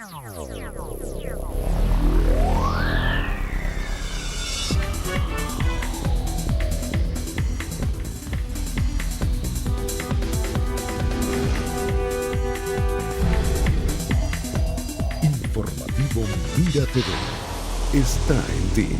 Informativo Mira TV está en ti.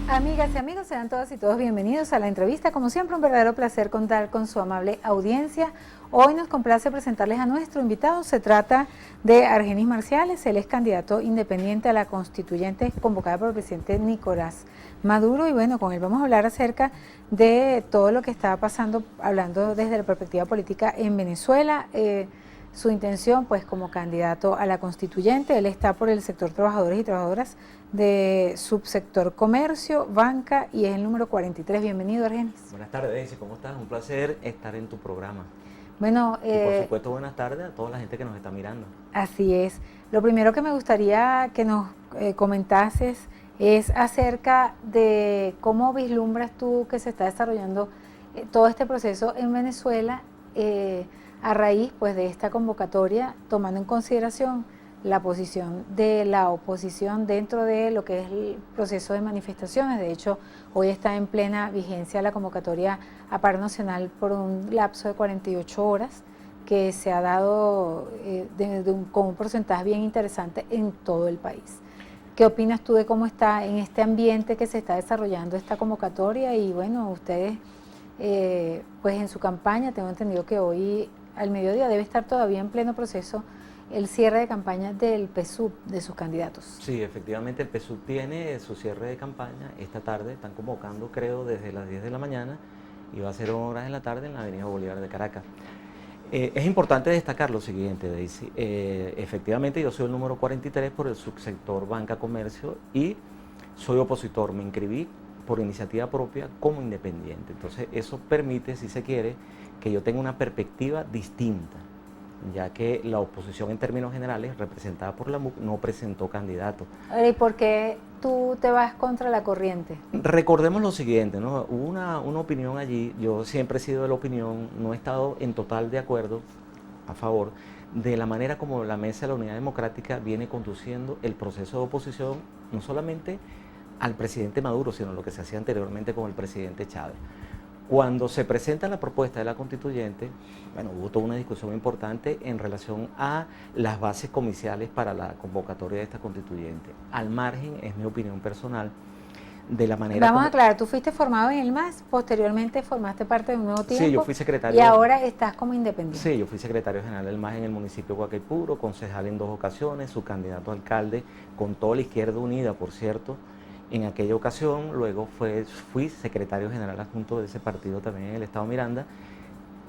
Amigas y amigos, sean todas y todos bienvenidos a la entrevista. Como siempre, un verdadero placer contar con su amable audiencia. Hoy nos complace presentarles a nuestro invitado. Se trata de Argenis Marciales. Él es candidato independiente a la constituyente convocada por el presidente Nicolás Maduro. Y bueno, con él vamos a hablar acerca de todo lo que está pasando, hablando desde la perspectiva política en Venezuela. Su intención, pues, como candidato a la constituyente. Él está por el sector trabajadores y trabajadoras de subsector comercio, banca, y es el número 43. Bienvenido, Argenis. Buenas tardes, Daisy, ¿cómo estás? Un placer estar en tu programa. Bueno, y por supuesto, buenas tardes a toda la gente que nos está mirando. Así es. Lo primero que me gustaría que nos comentases es acerca de cómo vislumbras tú que se está desarrollando todo este proceso en Venezuela, a raíz, pues, de esta convocatoria, tomando en consideración la posición de la oposición dentro de lo que es el proceso de manifestaciones. De hecho, hoy está en plena vigencia la convocatoria a paro nacional por un lapso de 48 horas que se ha dado con un porcentaje bien interesante en todo el país. ¿Qué opinas tú de cómo está en este ambiente que se está desarrollando esta convocatoria? Y bueno, ustedes, pues en su campaña, tengo entendido que hoy al mediodía debe estar todavía en pleno proceso el cierre de campaña del PSUV, de sus candidatos. Sí, efectivamente el PSUV tiene su cierre de campaña esta tarde. Están convocando, creo, desde las 10 de la mañana y va a ser horas de la tarde en la Avenida Bolívar de Caracas. Es importante destacar lo siguiente, Daisy. Efectivamente, yo soy el número 43 por el subsector banca comercio y soy opositor. Me inscribí por iniciativa propia como independiente. Entonces, eso permite, si se quiere, que yo tenga una perspectiva distinta, ya que la oposición en términos generales, representada por la MUC, no presentó candidato. ¿Y por qué tú te vas contra la corriente? Recordemos lo siguiente, ¿no? Hubo una opinión allí. Yo siempre he sido de la opinión, no he estado en total de acuerdo, a favor, de la manera como la Mesa de la Unidad Democrática viene conduciendo el proceso de oposición, no solamente al presidente Maduro, sino lo que se hacía anteriormente con el presidente Chávez. Cuando se presenta la propuesta de la constituyente, bueno, hubo toda una discusión importante en relación a las bases comiciales para la convocatoria de esta constituyente. Al margen, es mi opinión personal, de la manera... Vamos a aclarar, tú fuiste formado en el MAS, posteriormente formaste parte de Un Nuevo Tiempo. Sí, yo fui secretario. Y ahora estás como independiente. Sí, yo fui secretario general del MAS en el municipio de Guacaipuro, concejal en 2 ocasiones, su candidato a alcalde con toda la izquierda unida, por cierto. En aquella ocasión, luego fui secretario general adjunto de ese partido también en el estado Miranda.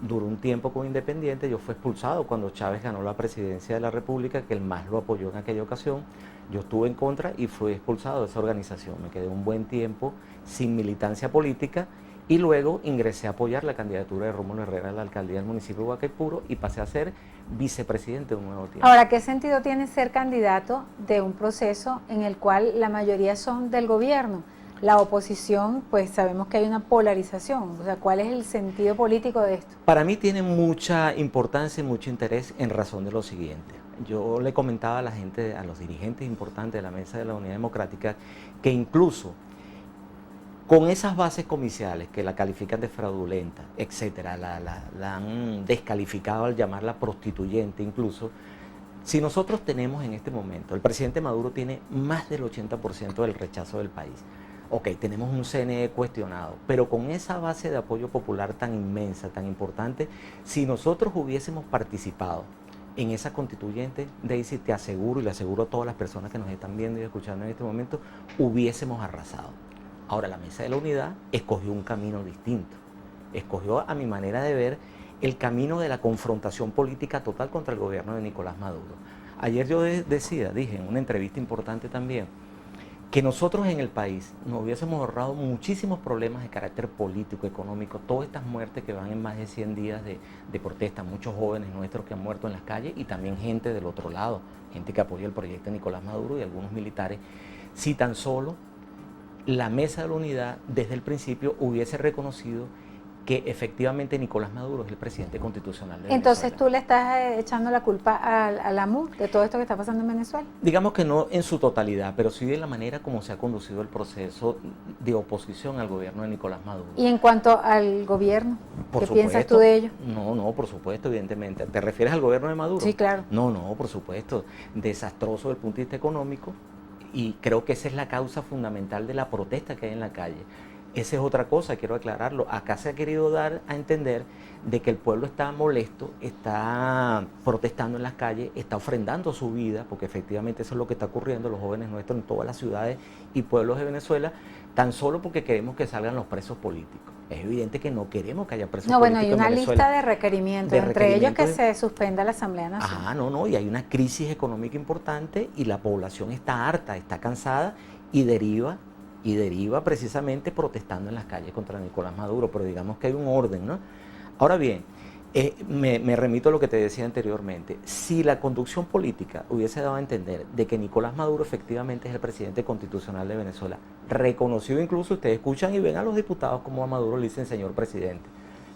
Duró un tiempo como independiente. Yo fui expulsado cuando Chávez ganó la presidencia de la República, que el MAS lo apoyó en aquella ocasión. Yo estuve en contra y fui expulsado de esa organización. Me quedé un buen tiempo sin militancia política y luego ingresé a apoyar la candidatura de Rómulo Herrera a la alcaldía del municipio de Guacaipuro y pasé a ser vicepresidente de Un Nuevo Tiempo. Ahora, ¿qué sentido tiene ser candidato de un proceso en el cual la mayoría son del gobierno? La oposición, pues sabemos que hay una polarización. O sea, ¿cuál es el sentido político de esto? Para mí tiene mucha importancia y mucho interés en razón de lo siguiente. Yo le comentaba a la gente, a los dirigentes importantes de la Mesa de la Unidad Democrática, que incluso con esas bases comiciales que la califican de fraudulenta, etcétera, la han descalificado al llamarla prostituyente incluso. Si nosotros tenemos en este momento, el presidente Maduro tiene más del 80% del rechazo del país. Ok, tenemos un CNE cuestionado, pero con esa base de apoyo popular tan inmensa, tan importante, si nosotros hubiésemos participado en esa constituyente, Daisy, te aseguro y le aseguro a todas las personas que nos están viendo y escuchando en este momento, hubiésemos arrasado. Ahora, la Mesa de la Unidad escogió un camino distinto, escogió, a mi manera de ver, el camino de la confrontación política total contra el gobierno de Nicolás Maduro. Ayer yo dije en una entrevista importante también, que nosotros en el país nos hubiésemos ahorrado muchísimos problemas de carácter político, económico, todas estas muertes que van en más de 100 días de protesta, muchos jóvenes nuestros que han muerto en las calles y también gente del otro lado, gente que apoya el proyecto de Nicolás Maduro y algunos militares, si tan solo la Mesa de la Unidad desde el principio hubiese reconocido que efectivamente Nicolás Maduro es el presidente constitucional de Entonces Venezuela. tú le estás echando la culpa a la MUD de todo esto que está pasando en Venezuela. Digamos que no en su totalidad, pero sí de la manera como se ha conducido el proceso de oposición al gobierno de Nicolás Maduro. Y en cuanto al gobierno, Por ¿qué supuesto, piensas tú de ello? No, por supuesto, evidentemente. ¿Te refieres al gobierno de Maduro? Sí, claro. No, por supuesto. Desastroso desde el punto de vista económico, y creo que esa es la causa fundamental de la protesta que hay en la calle. Esa es otra cosa, quiero aclararlo. Acá se ha querido dar a entender de que el pueblo está molesto, está protestando en las calles, está ofrendando su vida, porque efectivamente eso es lo que está ocurriendo, los jóvenes nuestros en todas las ciudades y pueblos de Venezuela, tan solo porque queremos que salgan los presos políticos. Es evidente que no queremos que haya presos No, bueno, políticos hay en una Venezuela. lista de requerimientos, De entre ellos que requerimientos. se suspenda la Asamblea Nacional. No, y hay una crisis económica importante y la población está harta, está cansada y deriva precisamente protestando en las calles contra Nicolás Maduro, pero digamos que hay un orden, ¿no? Ahora bien, me remito a lo que te decía anteriormente. Si la conducción política hubiese dado a entender de que Nicolás Maduro efectivamente es el presidente constitucional de Venezuela, reconocido incluso, ustedes escuchan y ven a los diputados como a Maduro le dicen señor presidente,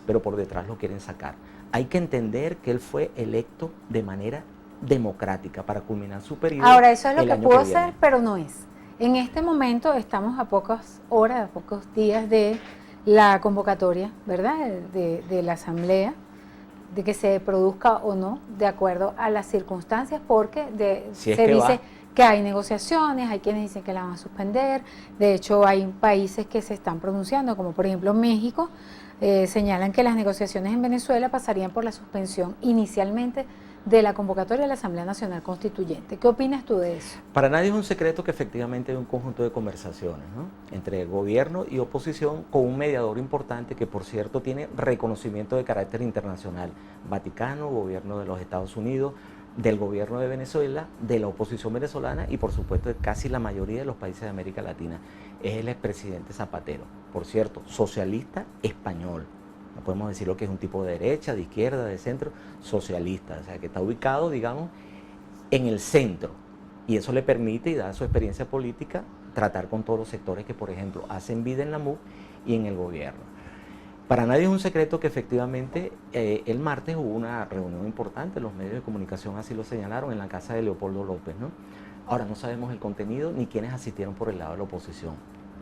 pero por detrás lo quieren sacar. Hay que entender que él fue electo de manera democrática para culminar su periodo. Ahora, eso es lo el que año pudo viene. ser, pero no es. En este momento estamos a pocas horas, a pocos días de la convocatoria, ¿verdad?, de la Asamblea, de que se produzca o no, de acuerdo a las circunstancias, porque Si es se que dice va. que hay negociaciones, hay quienes dicen que la van a suspender, de hecho hay países que se están pronunciando, como por ejemplo México, señalan que las negociaciones en Venezuela pasarían por la suspensión inicialmente de la convocatoria de la Asamblea Nacional Constituyente. ¿Qué opinas tú de eso? Para nadie es un secreto que efectivamente hay un conjunto de conversaciones, ¿no?, entre gobierno y oposición, con un mediador importante que, por cierto, tiene reconocimiento de carácter internacional: Vaticano, gobierno de los Estados Unidos, del gobierno de Venezuela, de la oposición venezolana y, por supuesto, de casi la mayoría de los países de América Latina. Es el expresidente Zapatero, por cierto, socialista español. No podemos decir lo que es un tipo de derecha, de izquierda, de centro, socialista, o sea, que está ubicado, digamos, en el centro, y eso le permite, y da su experiencia política, tratar con todos los sectores que, por ejemplo, hacen vida en la MUD y en el gobierno. Para nadie es un secreto que efectivamente el martes hubo una reunión importante, los medios de comunicación así lo señalaron, en la casa de Leopoldo López, ¿no? Ahora no sabemos el contenido ni quiénes asistieron por el lado de la oposición.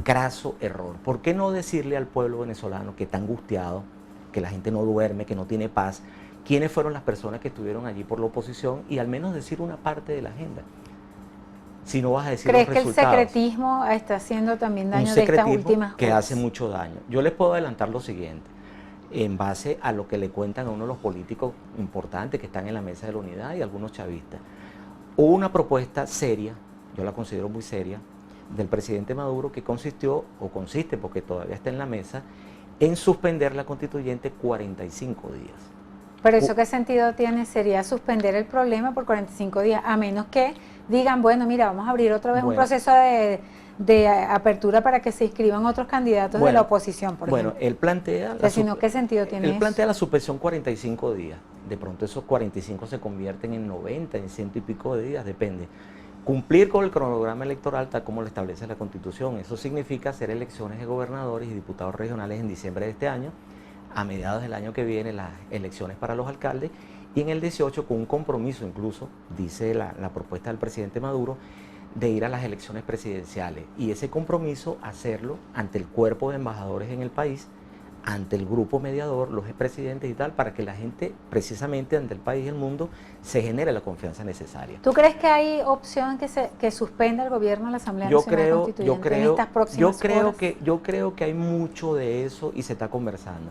Graso error. ¿Por qué no decirle al pueblo venezolano que está angustiado, que la gente no duerme, que no tiene paz, quiénes fueron las personas que estuvieron allí por la oposición, y al menos decir una parte de la agenda? Si no vas a decir ¿Crees los que el resultados. secretismo está haciendo también Un daño de estas secretismo últimas que horas? hace mucho daño. Yo les puedo adelantar lo siguiente, en base a lo que le cuentan a uno de los políticos importantes que están en la mesa de la unidad y algunos chavistas. Hubo una propuesta seria, yo la considero muy seria, del presidente Maduro, que consistió, o consiste, porque todavía está en la mesa, en suspender la constituyente 45 días. ¿Pero eso qué sentido tiene? Sería suspender el problema por 45 días, a menos que digan, bueno, mira, vamos a abrir otra vez un proceso de apertura para que se inscriban otros candidatos de la oposición, por ejemplo. Él plantea... Si no, ¿qué sentido tiene Él eso? plantea la suspensión 45 días. De pronto esos 45 se convierten en 90, en 100 y pico de días, depende. Cumplir con el cronograma electoral tal como lo establece la Constitución. Eso significa hacer elecciones de gobernadores y diputados regionales en diciembre de este año, a mediados del año que viene las elecciones para los alcaldes, y en el 18 con un compromiso incluso, dice la propuesta del presidente Maduro, de ir a las elecciones presidenciales. Y ese compromiso hacerlo ante el cuerpo de embajadores en el país, ante el grupo mediador, los expresidentes y tal, para que la gente, precisamente ante el país y el mundo, se genere la confianza necesaria. ¿Tú crees que hay opción que suspenda el gobierno a la Asamblea Nacional Constituyente en estas próximas horas? Yo creo que hay mucho de eso y se está conversando.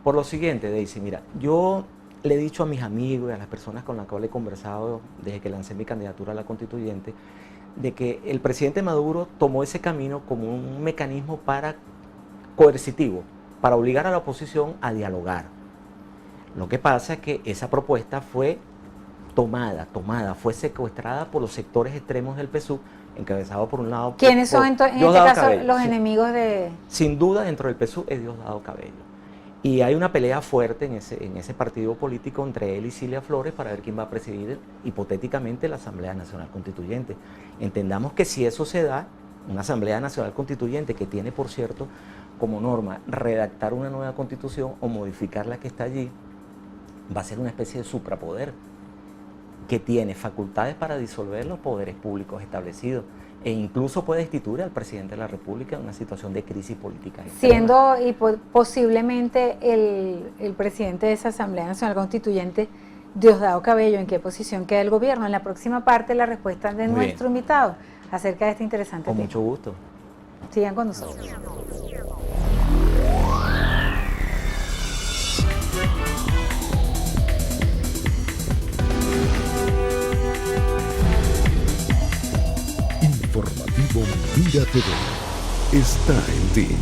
Por lo siguiente, Daisy, mira, yo le he dicho a mis amigos y a las personas con las que he conversado desde que lancé mi candidatura a la constituyente, de que el presidente Maduro tomó ese camino como un mecanismo coercitivo, para obligar a la oposición a dialogar. Lo que pasa es que esa propuesta fue fue secuestrada por los sectores extremos del PSUV, encabezado por un lado... ¿Quiénes son en este caso Cabello. los enemigos de...? Sin duda, dentro del PSUV es Diosdado Cabello. Y hay una pelea fuerte en ese partido político entre él y Cilia Flores para ver quién va a presidir hipotéticamente la Asamblea Nacional Constituyente. Entendamos que si eso se da, una Asamblea Nacional Constituyente que tiene, por cierto, como norma redactar una nueva constitución o modificar la que está allí, va a ser una especie de suprapoder que tiene facultades para disolver los poderes públicos establecidos e incluso puede destituir al presidente de la República en una situación de crisis política extrema. Siendo y posiblemente el presidente de esa Asamblea Nacional Constituyente, Diosdado Cabello, ¿en qué posición queda el gobierno? En la próxima parte, la respuesta de nuestro invitado acerca de este interesante tema. Con mucho gusto. Sigan con nosotros. Informativo Mira TV está en ti.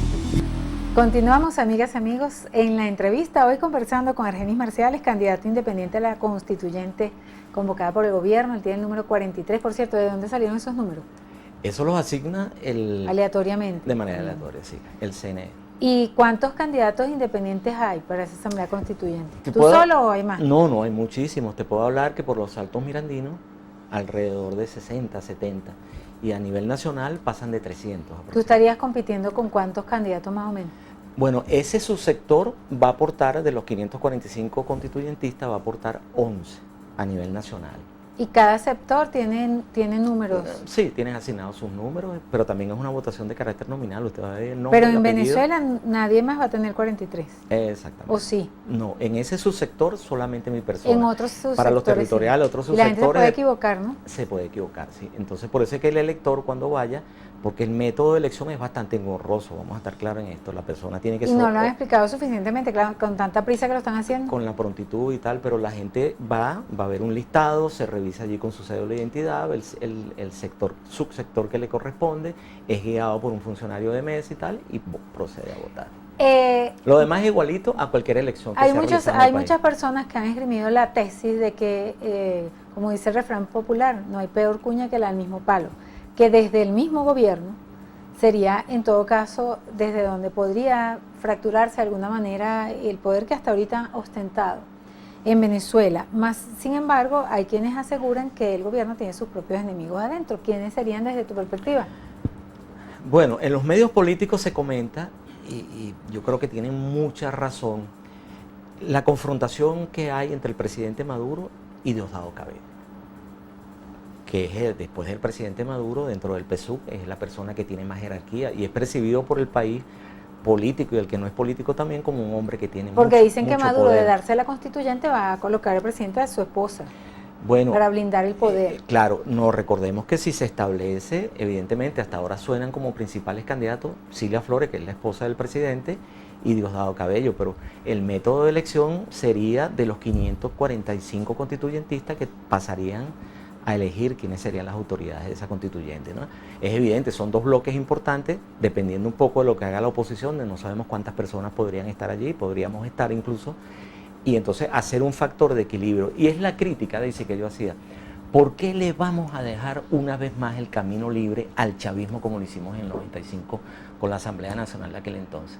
Continuamos, amigas y amigos, en la entrevista hoy conversando con Argenis Marciales, candidato independiente a la constituyente convocada por el gobierno. Él tiene el número 43, por cierto. ¿De dónde salieron esos números? Eso los asigna aleatoriamente. De manera aleatoria, sí, el CNE. ¿Y cuántos candidatos independientes hay para esa Asamblea Constituyente? ¿Tú solo o hay más? No, hay muchísimos. Te puedo hablar que por los Altos Mirandinos, alrededor de 60, 70. Y a nivel nacional pasan de 300. ¿Tú estarías compitiendo con cuántos candidatos más o menos? Bueno, ese subsector va a aportar, de los 545 constituyentistas, va a aportar 11 a nivel nacional. ¿Y cada sector tiene números? Sí, tienen asignados sus números, pero también es una votación de carácter nominal. Usted va a ver el nombre, pero en el apellido. Venezuela nadie más va a tener 43. Exactamente. ¿O sí? No, en ese subsector solamente mi persona. En otros subsectores. Para los territoriales, sí. otros Y la subsectores. gente se puede equivocar, ¿no? Se puede equivocar, sí. Entonces, por eso es que el elector, cuando vaya, porque el método de elección es bastante engorroso, vamos a estar claros en esto. La persona tiene que Y no lo han explicado suficientemente, claro, con tanta prisa que lo están haciendo. Con la prontitud y tal, pero la gente va a ver un listado, se revisa allí con su cédula de identidad, el subsector que le corresponde, es guiado por un funcionario de mesa y tal, y procede a votar. Lo demás es igualito a cualquier elección que hay se realice en el hay país. muchas personas que han esgrimido la tesis de que, como dice el refrán popular, no hay peor cuña que la del mismo palo, que desde el mismo gobierno sería, en todo caso, desde donde podría fracturarse de alguna manera el poder que hasta ahorita ha ostentado en Venezuela. Más, sin embargo, hay quienes aseguran que el gobierno tiene sus propios enemigos adentro. ¿Quiénes serían desde tu perspectiva? Bueno, en los medios políticos se comenta, y yo creo que tienen mucha razón, la confrontación que hay entre el presidente Maduro y Diosdado Cabello, que es después del presidente Maduro, dentro del PSUV, es la persona que tiene más jerarquía y es percibido por el país político y el que no es político también como un hombre que tiene porque mucho, dicen que mucho Maduro, poder. de darse la constituyente, va a colocar al presidente de su esposa. Bueno, para blindar el poder. Claro, no recordemos que si se establece, evidentemente hasta ahora suenan como principales candidatos Cilia Flores, que es la esposa del presidente, y Diosdado Cabello, pero el método de elección sería de los 545 constituyentistas que pasarían a elegir quiénes serían las autoridades de esa constituyente, ¿no? Es evidente, son dos bloques importantes, dependiendo un poco de lo que haga la oposición, no sabemos cuántas personas podrían estar allí, podríamos estar incluso, y entonces hacer un factor de equilibrio. Y es la crítica, dice, que yo hacía. ¿Por qué le vamos a dejar una vez más el camino libre al chavismo como lo hicimos en el 95 con la Asamblea Nacional de aquel entonces?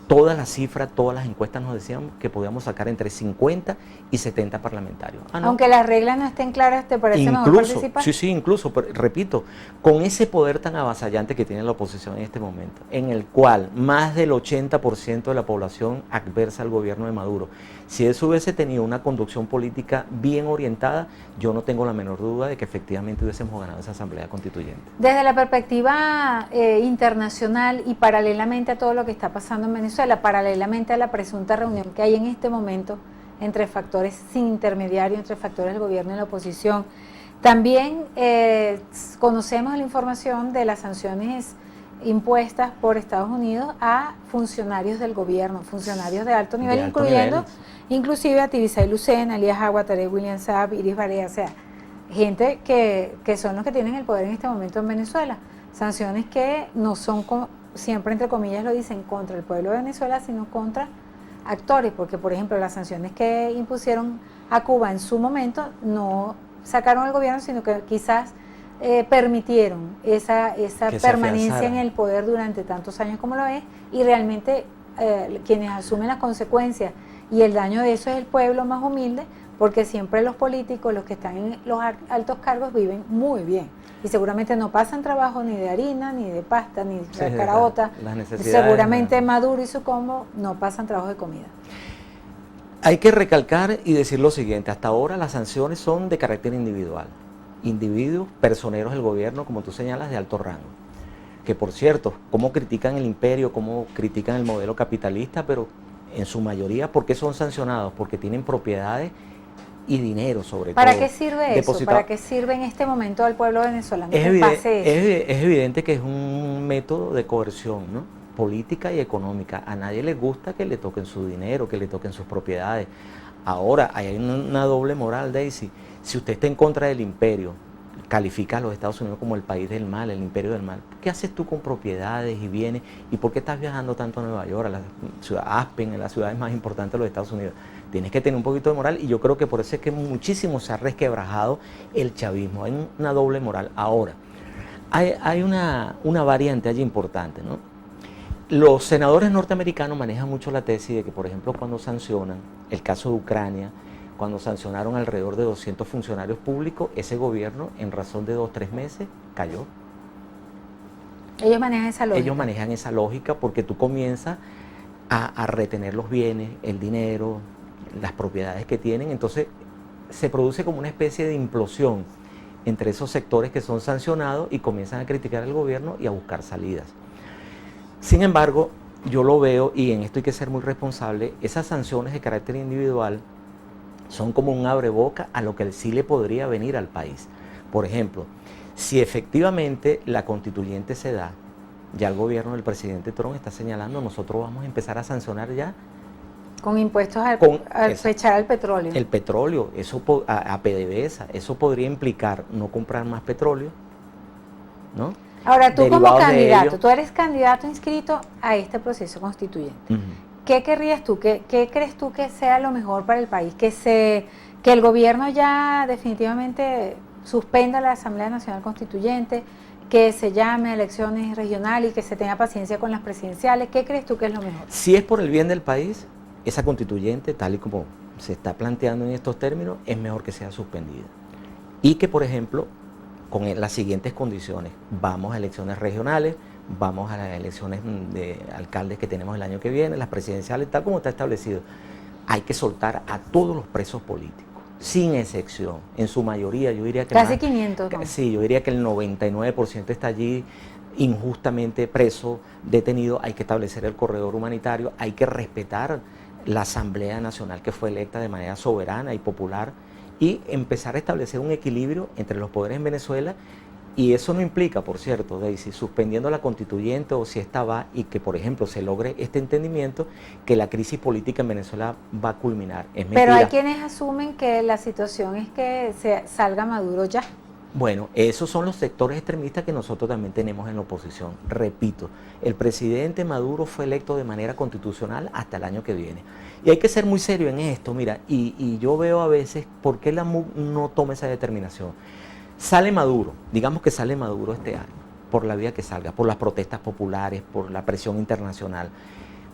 Todas las cifras, todas las encuestas nos decían que podíamos sacar entre 50 y 70 parlamentarios. No. Aunque las reglas no estén claras, ¿te parece mejor participar? Sí, incluso, pero, repito, con ese poder tan avasallante que tiene la oposición en este momento, en el cual más del 80% de la población adversa al gobierno de Maduro, si eso hubiese tenido una conducción política bien orientada, yo no tengo la menor duda de que efectivamente hubiésemos ganado esa asamblea constituyente. Desde la perspectiva internacional y paralelamente a todo lo que está pasando en Venezuela, paralelamente a la presunta reunión que hay en este momento entre factores sin intermediario, entre factores del gobierno y la oposición, también conocemos la información de las sanciones impuestas por Estados Unidos a funcionarios del gobierno, funcionarios de alto nivel, incluyendo inclusive a Tibisay Lucena, Elías Agua, Tarek William Saab, Iris Barea, o sea, gente que son los que tienen el poder en este momento en Venezuela. Sanciones que no son, siempre entre comillas lo dicen, contra el pueblo de Venezuela, sino contra actores, porque por ejemplo las sanciones que impusieron a Cuba en su momento no sacaron al gobierno, sino que quizás permitieron esa permanencia en el poder durante tantos años como lo es, y realmente quienes asumen las consecuencias y el daño de eso es el pueblo más humilde, porque siempre los políticos, los que están en los altos cargos, viven muy bien. Y seguramente no pasan trabajo ni de harina, ni de pasta, ni de caraota. Las necesidades, seguramente Maduro y su combo no pasan trabajo de comida. Hay que recalcar y decir lo siguiente, hasta ahora las sanciones son de carácter individual. Individuos, personeros del gobierno, como tú señalas, de alto rango. Que por cierto, cómo critican el imperio, cómo critican el modelo capitalista, pero en su mayoría, ¿por qué son sancionados? Porque tienen propiedades y dinero sobre todo. ¿Para qué sirve eso? ¿Para qué sirve en este momento al pueblo venezolano que pase eso? Es evidente que es un método de coerción, ¿no? Política y económica. A nadie le gusta que le toquen su dinero, que le toquen sus propiedades. Ahora, hay una doble moral, Daisy. Si usted está en contra del imperio, califica a los Estados Unidos como el país del mal, el imperio del mal, ¿qué haces tú con propiedades y bienes? ¿Y por qué estás viajando tanto a Nueva York, a la ciudad Aspen, en las ciudades más importantes de los Estados Unidos? Tienes que tener un poquito de moral y yo creo que por eso es que muchísimo se ha resquebrajado el chavismo. Hay una doble moral. Ahora, hay una variante allí importante, ¿no? Los senadores norteamericanos manejan mucho la tesis de que, por ejemplo, cuando sancionan el caso de Ucrania, cuando sancionaron alrededor de 200 funcionarios públicos, ese gobierno en razón de 2-3 meses cayó. Ellos manejan esa lógica. Ellos manejan esa lógica porque tú comienzas a retener los bienes, el dinero, las propiedades que tienen, entonces se produce como una especie de implosión entre esos sectores que son sancionados y comienzan a criticar al gobierno y a buscar salidas. Sin embargo, yo lo veo, y en esto hay que ser muy responsable, esas sanciones de carácter individual son como un abreboca a lo que sí le podría venir al país. Por ejemplo, si efectivamente la constituyente se da, ya el gobierno del presidente Trump está señalando, nosotros vamos a empezar a sancionar ya con impuestos al fechar al petróleo. El petróleo, eso a PDVSA, eso podría implicar no comprar más petróleo, ¿no? Ahora, tú como candidato, tú eres candidato inscrito a este proceso constituyente. ¿Qué querrías tú? ¿Qué crees tú que sea lo mejor para el país? Que el gobierno ya definitivamente suspenda la Asamblea Nacional Constituyente, que se llame a elecciones regionales y que se tenga paciencia con las presidenciales. ¿Qué crees tú que es lo mejor? Si es por el bien del país, esa constituyente, tal y como se está planteando en estos términos, es mejor que sea suspendida. Y que, por ejemplo, con las siguientes condiciones, vamos a elecciones regionales, vamos a las elecciones de alcaldes que tenemos el año que viene, las presidenciales, tal como está establecido. Hay que soltar a todos los presos políticos, sin excepción. En su mayoría, yo diría que... Casi 500, ¿no? Sí, yo diría que el 99% está allí injustamente preso, detenido. Hay que establecer el corredor humanitario, hay que respetar la Asamblea Nacional que fue electa de manera soberana y popular y empezar a establecer un equilibrio entre los poderes en Venezuela. Y eso no implica, por cierto, Daisy, suspendiendo la constituyente o si esta va y que, por ejemplo, se logre este entendimiento, que la crisis política en Venezuela va a culminar. Es mentira. Pero hay quienes asumen que la situación es que salga Maduro ya. Bueno, esos son los sectores extremistas que nosotros también tenemos en la oposición. Repito, el presidente Maduro fue electo de manera constitucional hasta el año que viene. Y hay que ser muy serio en esto, mira, y yo veo a veces por qué la MUC no toma esa determinación. Sale Maduro, digamos que sale Maduro este año, por la vía que salga, por las protestas populares, por la presión internacional.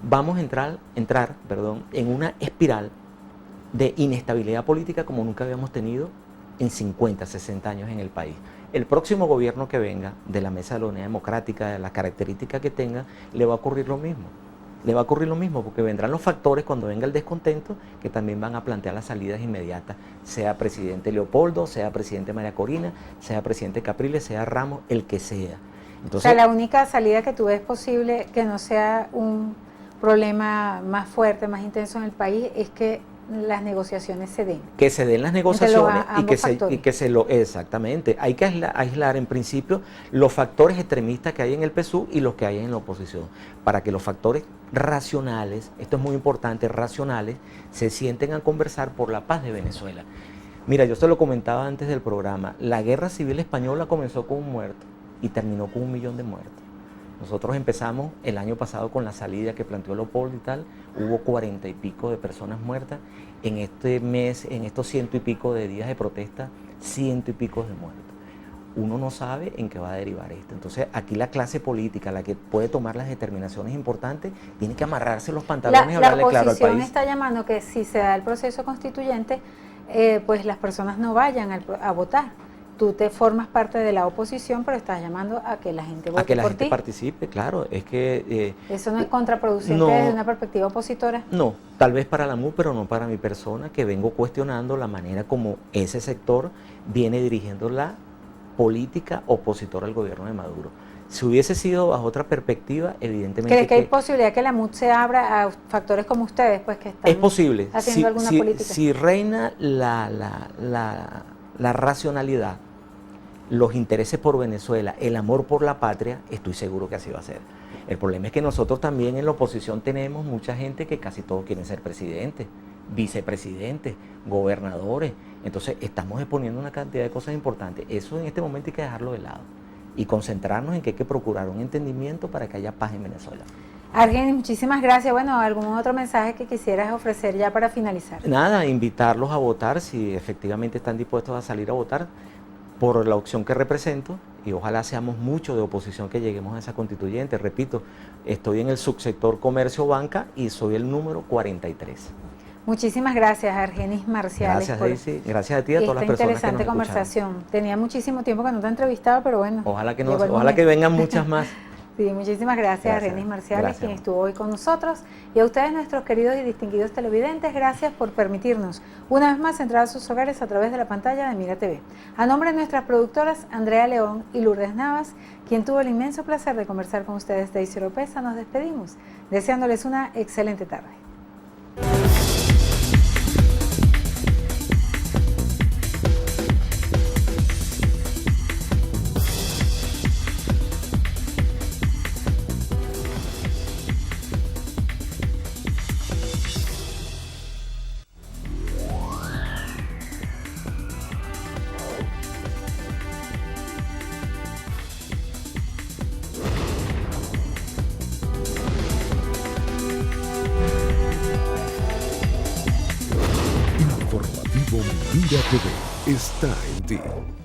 Vamos a entrar en una espiral de inestabilidad política como nunca habíamos tenido en 50, 60 años en el país. El próximo gobierno que venga de la Mesa de la Unidad Democrática, de las características que tenga, le va a ocurrir lo mismo. Le va a ocurrir lo mismo porque vendrán los factores cuando venga el descontento que también van a plantear las salidas inmediatas, sea presidente Leopoldo, sea presidente María Corina, sea presidente Capriles, sea Ramos, el que sea. Entonces, o sea, la única salida que tú ves posible que no sea un problema más fuerte, más intenso en el país, es que las negociaciones se den. Que se den las negociaciones exactamente. Hay que aislar en principio los factores extremistas que hay en el PSUV y los que hay en la oposición, para que los factores racionales, esto es muy importante, racionales, se sienten a conversar por la paz de Venezuela. Mira, yo se lo comentaba antes del programa, la guerra civil española comenzó con un muerto y terminó con 1 millón de muertos. Nosotros empezamos el año pasado con la salida que planteó Leopoldo y tal, hubo 40 y pico de personas muertas. En este mes, en estos 100 y pico de días de protesta, 100 y pico de muertos. Uno no sabe en qué va a derivar esto. Entonces, aquí la clase política, la que puede tomar las determinaciones importantes, tiene que amarrarse los pantalones y hablarle claro al país. La oposición está llamando que si se da el proceso constituyente, pues las personas no vayan a votar. Tú te formas parte de la oposición, pero estás llamando a que la gente vote A que la por gente ti. participe, claro. Es que ¿Eso no es contraproducente no, desde una perspectiva opositora? no, tal vez para la MU, pero no para mi persona, que vengo cuestionando la manera como ese sector viene dirigiendo la política opositora al gobierno de Maduro. Si hubiese sido bajo otra perspectiva, evidentemente ¿Crees que hay posibilidad que la MUD se abra a factores como ustedes, pues que están es posible. haciendo alguna política? Si reina la racionalidad, los intereses por Venezuela, el amor por la patria, estoy seguro que así va a ser. El problema es que nosotros también en la oposición tenemos mucha gente que casi todos quieren ser presidentes, vicepresidentes, gobernadores. Entonces estamos exponiendo una cantidad de cosas importantes. Eso en este momento hay que dejarlo de lado y concentrarnos en que hay que procurar un entendimiento para que haya paz en Venezuela. Argenis, muchísimas gracias. Bueno, ¿algún otro mensaje que quisieras ofrecer ya para finalizar? Nada, invitarlos a votar si efectivamente están dispuestos a salir a votar por la opción que represento y ojalá seamos muchos de oposición que lleguemos a esa constituyente. Repito, estoy en el subsector comercio banca y soy el número 43. Muchísimas gracias, Argenis Marciales. Gracias, Daisy. Gracias a ti y a todas las personas que nos interesante conversación. Tenía muchísimo tiempo que no te entrevistaba, pero bueno. Ojalá ojalá que vengan muchas más. Sí, muchísimas gracias, Argenis Marciales, quien estuvo hoy con nosotros. Y a ustedes, nuestros queridos y distinguidos televidentes, gracias por permitirnos una vez más entrar a sus hogares a través de la pantalla de Mira TV. A nombre de nuestras productoras Andrea León y Lourdes Navas, quien tuvo el inmenso placer de conversar con ustedes, Daisy Oropesa, nos despedimos, deseándoles una excelente tarde. Informativo Mira TV está en ti.